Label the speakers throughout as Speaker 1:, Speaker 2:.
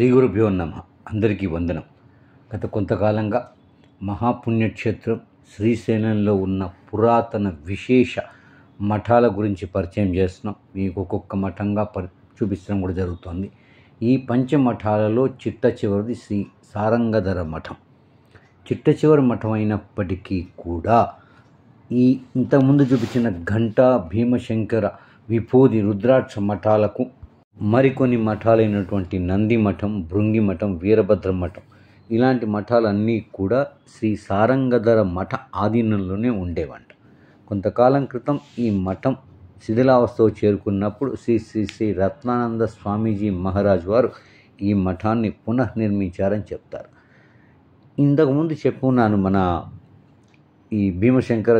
Speaker 1: శ్రీ గురుభ్యో నమః. అందరికీ వందనం. గత కొంతకాలంగా మహాపుణ్యక్షేత్రం శ్రీశైలంలో ఉన్న పురాతన విశేష మఠాల గురించి పరిచయం చేస్తున్నాం. మీకు ఒక్కొక్క మఠంగా చూపించడం కూడా జరుగుతుంది. ఈ పంచమఠాలలో చిట్ట చివరిది శ్రీ సారంగధర మఠం. చిట్ట చివరి మఠం అయినప్పటికీ కూడా ఈ ఇంతకుముందు చూపించిన ఘంటా, భీమశంకర, విభూది, రుద్రాక్ష మఠాలకు మరికొన్ని మఠాలైనటువంటి నంది మఠం, భృంగి మఠం, వీరభద్ర మఠం ఇలాంటి మఠాలన్నీ కూడా శ్రీ సారంగధర మఠ ఆధీనంలోనే ఉండేవంట. కొంతకాలం క్రితం ఈ మఠం శిథిలావస్థలో చేరుకున్నప్పుడు శ్రీ శ్రీ శ్రీ రత్నానంద స్వామీజీ మహారాజ్ వారు ఈ మఠాన్ని పునఃనిర్మించారని చెప్తారు. ఇంతకుముందు చెప్పుకున్నాను మన ఈ భీమశంకర,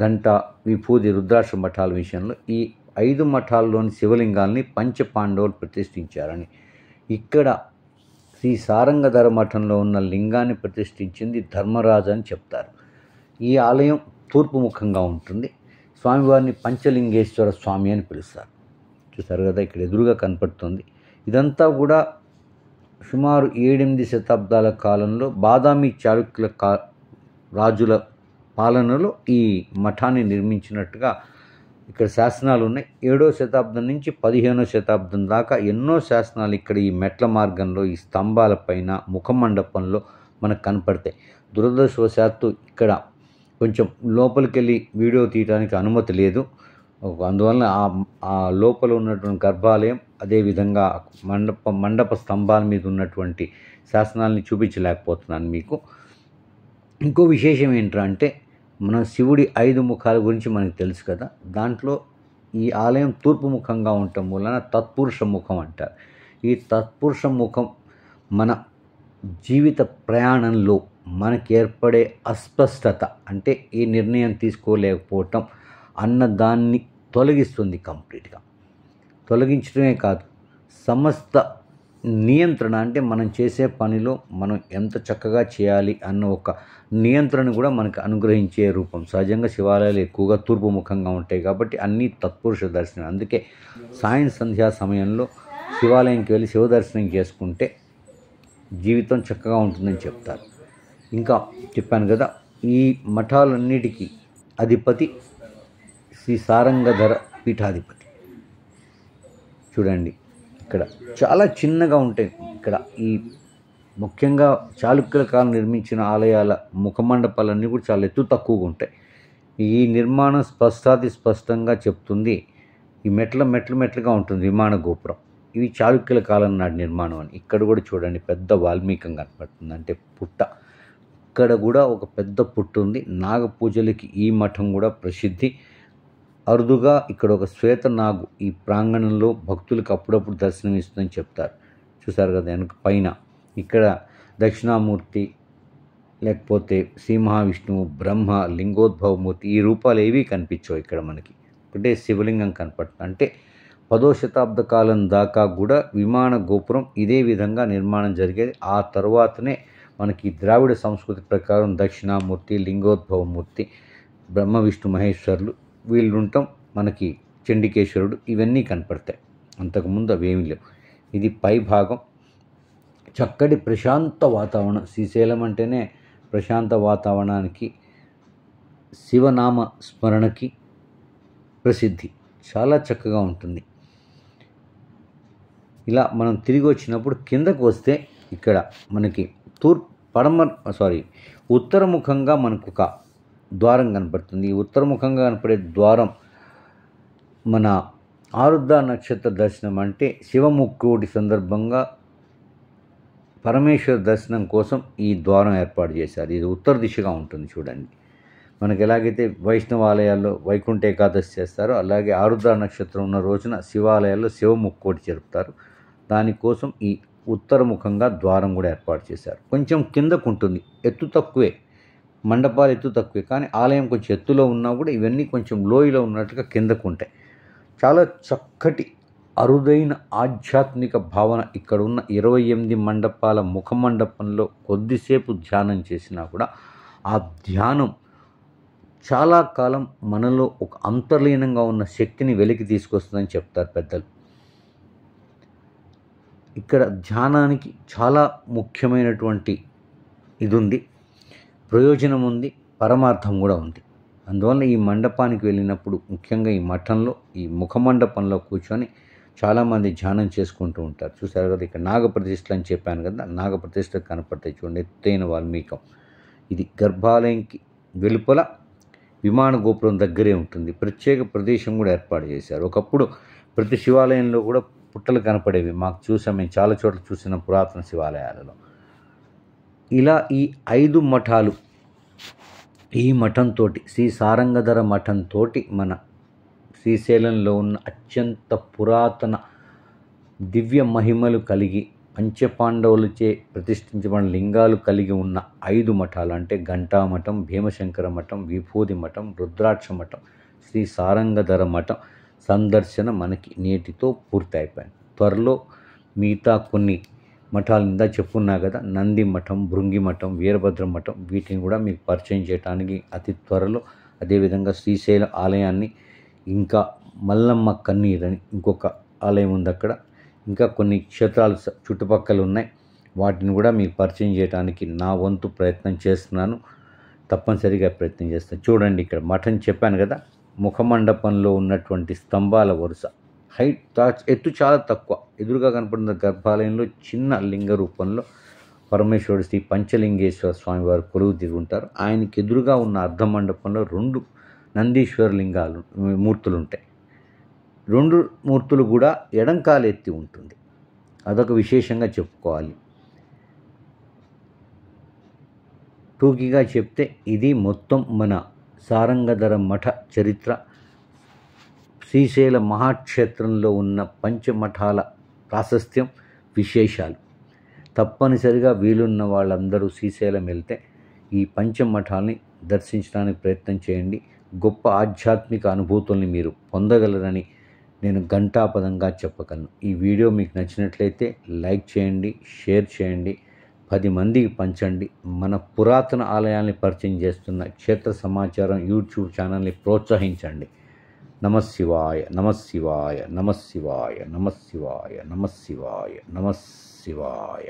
Speaker 1: ఘంట, విభూది, రుద్రాక్ష మఠాల విషయంలో ఈ 5 మఠాల్లోని శివలింగాల్ని పంచపాండవులు ప్రతిష్ఠించారని. ఇక్కడ శ్రీ సారంగధర మఠంలో ఉన్న లింగాన్ని ప్రతిష్ఠించింది ధర్మరాజు అని చెప్తారు. ఈ ఆలయం తూర్పు ముఖంగా ఉంటుంది. స్వామివారిని పంచలింగేశ్వర స్వామి అని పిలుస్తారు. చూసారు కదా, ఇక్కడ ఎదురుగా కనపడుతుంది. ఇదంతా కూడా సుమారు 7-8 శతాబ్దాల కాలంలో బాదామి చాళుక్యుల రాజుల పాలనలో ఈ మఠాన్ని నిర్మించినట్టుగా ఇక్కడ శాసనాలు ఉన్నాయి. 7వ శతాబ్దం నుంచి 15వ శతాబ్దం దాకా ఎన్నో శాసనాలు ఇక్కడ ఈ మెట్ల మార్గంలో, ఈ స్తంభాలపైన, ముఖమండపంలో మనకు కనపడతాయి. దురదృష్టవశాత్తు ఇక్కడ కొంచెం లోపలికి వెళ్ళి వీడియో తీయడానికి అనుమతి లేదు. అందువలన ఆ లోపల ఉన్నటువంటి గర్భాలయం, అదేవిధంగా మండప స్తంభాల మీద ఉన్నటువంటి శాసనాలని చూపించలేకపోతున్నాను మీకు. ఇంకో విశేషం ఏంటంటే, మన శివుడి 5 ముఖాల గురించి మనకు తెలుసు కదా. దాంట్లో ఈ ఆలయం తూర్పు ముఖంగా ఉండటం వలన తత్పురుష ముఖం అంటారు. ఈ తత్పురుష ముఖం మన జీవిత ప్రయాణంలో మనకి ఏర్పడే అస్పష్టత, అంటే ఈ నిర్ణయం తీసుకోలేకపోవటం అన్న దాన్ని తొలగిస్తుంది. కంప్లీట్గా తొలగించడమే కాదు, సమస్త నియంత్రణ, అంటే మనం చేసే పనిలో మనం ఎంత చక్కగా చేయాలి అన్న ఒక నియంత్రణ కూడా మనకు అనుగ్రహించే రూపం. సహజంగా శివాలయాలు ఎక్కువగా తూర్పు ముఖంగా ఉంటాయి కాబట్టి అన్నీ తత్పురుష దర్శనం. అందుకే సంధ్యా సమయంలో శివాలయంకి వెళ్ళి శివ దర్శనం చేసుకుంటే జీవితం చక్కగా ఉంటుందని చెప్తారు. ఇంకా చెప్పాను కదా, ఈ మఠాలన్నిటికీ అధిపతి శ్రీ సారంగధర పీఠాధిపతి. చూడండి, ఇక్కడ చాలా చిన్నగా ఉంటాయి. ఇక్కడ ఈ ముఖ్యంగా చాళుక్యుల కాలం నిర్మించిన ఆలయాల ముఖమండపాలన్నీ కూడా చాలా ఎత్తు తక్కువగా ఉంటాయి. ఈ నిర్మాణం స్పష్టంగా చెప్తుంది. ఈ మెట్లుగా ఉంటుంది విమాన గోపురం. ఇవి చాళుక్యుల కాలం నాటి నిర్మాణం అని. ఇక్కడ కూడా చూడండి, పెద్ద వాల్మీకం కనపడుతుంది, అంటే పుట్ట. ఇక్కడ కూడా ఒక పెద్ద పుట్ట ఉంది. నాగపూజలకి ఈ మఠం కూడా ప్రసిద్ధి. అరుదుగా ఇక్కడ ఒక శ్వేత నాగు ఈ ప్రాంగణంలో భక్తులకు అప్పుడప్పుడు దర్శనమిస్తుందని చెప్తారు. చూసారు కదా వెనక పైన. ఇక్కడ దక్షిణామూర్తి, లేకపోతే శ్రీ మహావిష్ణువు, బ్రహ్మ, లింగోద్భవమూర్తి ఈ రూపాలు ఏవి కనిపించవు ఇక్కడ మనకి. ఒకటే శివలింగం కనపడుతుంది. అంటే 10వ శతాబ్ద కాలం దాకా కూడా విమాన గోపురం ఇదే విధంగా నిర్మాణం జరిగేది. ఆ తర్వాతనే మనకి ద్రావిడ సంస్కృతి ప్రకారం దక్షిణామూర్తి, లింగోద్భవమూర్తి, బ్రహ్మ, విష్ణు, మహేశ్వరులు వీళ్ళు ఉండటం, మనకి చండికేశ్వరుడు ఇవన్నీ కనపడతాయి. అంతకుముందు అవేమీ లేవు. ఇది పై భాగం. చక్కటి ప్రశాంత వాతావరణం. శ్రీశైలం అంటేనే ప్రశాంత వాతావరణానికి, శివనామ స్మరణకి ప్రసిద్ధి. చాలా చక్కగా ఉంటుంది. ఇలా మనం తిరిగి వచ్చినప్పుడు కిందకు వస్తే ఇక్కడ మనకి ఉత్తరముఖంగా మనకు ఒక ద్వారం కనపడుతుంది. ఈ ఉత్తరముఖంగా కనపడే ద్వారం మన ఆరుద్ర నక్షత్ర దర్శనం, అంటే శివముక్కోటి సందర్భంగా పరమేశ్వర దర్శనం కోసం ఈ ద్వారం ఏర్పాటు చేశారు. ఇది ఉత్తర దిశగా ఉంటుంది. చూడండి, మనకి ఎలాగైతే వైష్ణవాలయాల్లో వైకుంఠ ఏకాదశి చేస్తారో అలాగే ఆరుద్ర నక్షత్రం ఉన్న రోజున శివాలయాల్లో శివముక్కోటి జరుపుతారు. దానికోసం ఈ ఉత్తరముఖంగా ద్వారం కూడా ఏర్పాటు చేశారు. కొంచెం కిందకు ఉంటుంది, ఎత్తు తక్కువే, మండపాలు ఎత్తు తక్కువే, కానీ ఆలయం కొంచెం ఎత్తులో ఉన్నా కూడా ఇవన్నీ కొంచెం లోయలో ఉన్నట్టుగా కిందకు ఉంటాయి. చాలా చక్కటి అరుదైన ఆధ్యాత్మిక భావన ఇక్కడ ఉన్న 28 మండపాల ముఖమండపంలో కొద్దిసేపు ధ్యానం చేసినా కూడా ఆ ధ్యానం చాలా కాలం మనలో ఒక అంతర్లీనంగా ఉన్న శక్తిని వెలికి తీసుకొస్తుందని చెప్తారు పెద్దలు. ఇక్కడ ధ్యానానికి చాలా ముఖ్యమైనటువంటి ఇది ఉంది, ప్రయోజనం ఉంది, పరమార్థం కూడా ఉంది. అందువల్ల ఈ మండపానికి వెళ్ళినప్పుడు ముఖ్యంగా ఈ మఠంలో ఈ ముఖమండపంలో కూర్చొని చాలామంది ధ్యానం చేసుకుంటూ ఉంటారు. చూసారు కదా, ఇక్కడ నాగప్రతిష్ఠలు అని చెప్పాను కదా, నాగప్రతిష్ఠ కనపడతాయి చూడండి, ఎత్తైన వాల్మీకం. ఇది గర్భాలయంకి వెలుపల విమాన గోపురం దగ్గరే ఉంటుంది. ప్రత్యేక ప్రదేశం కూడా ఏర్పాటు చేశారు. ఒకప్పుడు ప్రతి శివాలయంలో కూడా పుట్టలు కనపడేవి, మాకు చూసాం, మేము చాలా చోట్ల చూసిన పురాతన శివాలయాలలో. ఇలా ఈ 5 మఠాలు, ఈ మఠంతో శ్రీ సారంగధర మఠంతో మన శ్రీశైలంలో ఉన్న అత్యంత పురాతన దివ్య మహిమలు కలిగి పంచపాండవులచే ప్రతిష్ఠించబడిన లింగాలు కలిగి ఉన్న 5 మఠాలు అంటే ఘంటా మఠం, భీమశంకర మఠం, విభూది మఠం, రుద్రాక్ష మఠం, శ్రీ సారంగధర మఠం సందర్శన మనకి నేటితో పూర్తి అయిపోయింది. త్వరలో మిగతా కొన్ని మఠాలు ఇందా చెప్పున్నా కదా, నంది మఠం, భృంగి మఠం, వీరభద్ర మఠం, వీటిని కూడా మీకు పరిచయం చేయడానికి అతి త్వరలో. అదేవిధంగా శ్రీశైల ఆలయాన్ని, ఇంకా మల్లమ్మ కన్నీరు అని ఇంకొక ఆలయం ఉంది అక్కడ, ఇంకా కొన్ని క్షేత్రాలు చుట్టుపక్కల ఉన్నాయి, వాటిని కూడా మీకు పరిచయం చేయడానికి నా వంతు ప్రయత్నం చేస్తున్నాను. తప్పనిసరిగా ప్రయత్నం చేస్తాను. చూడండి, ఇక్కడ మఠం చెప్పాను కదా, ముఖమండపంలో ఉన్నటువంటి స్తంభాల వరుస ఎత్తు చాలా తక్కువ. ఎదురుగా కనపడిన గర్భాలయంలో చిన్న లింగ రూపంలో పరమేశ్వరుడు శ్రీ పంచలింగేశ్వర స్వామి వారు కొలువు దిగుంటారు. ఆయనకి ఎదురుగా ఉన్న అర్ధమండపంలో 2 నందీశ్వర లింగాలు మూర్తులు ఉంటాయి. 2 మూర్తులు కూడా ఎడంకాలు ఎత్తి ఉంటుంది. అదొక విశేషంగా చెప్పుకోవాలి. టూకీగా చెప్తే ఇది మొత్తం మన సారంగధర మఠ చరిత్ర. శ్రీశైల మహాక్షేత్రంలో ఉన్న పంచమఠాల ప్రాశస్త్యం, విశేషాలు. తప్పనిసరిగా వీలున్న వాళ్ళందరూ శ్రీశైలం వెళ్తే ఈ పంచమఠాలని దర్శించడానికి ప్రయత్నం చేయండి. గొప్ప ఆధ్యాత్మిక అనుభూతుల్ని మీరు పొందగలరని నేను ఘంటాపదంగా చెప్పగలను. ఈ వీడియో మీకు నచ్చినట్లయితే లైక్ చేయండి, షేర్ చేయండి, 10 మందికి పంచండి. మన పురాతన ఆలయాల్ని పరిచయం చేస్తున్న క్షేత్ర సమాచారం యూట్యూబ్ ఛానల్ని ప్రోత్సహించండి. నమఃశివాయ, నమఃశివాయ, నమఃశివాయ, నమఃశివాయ, నమఃశివాయ, నమఃశివాయ.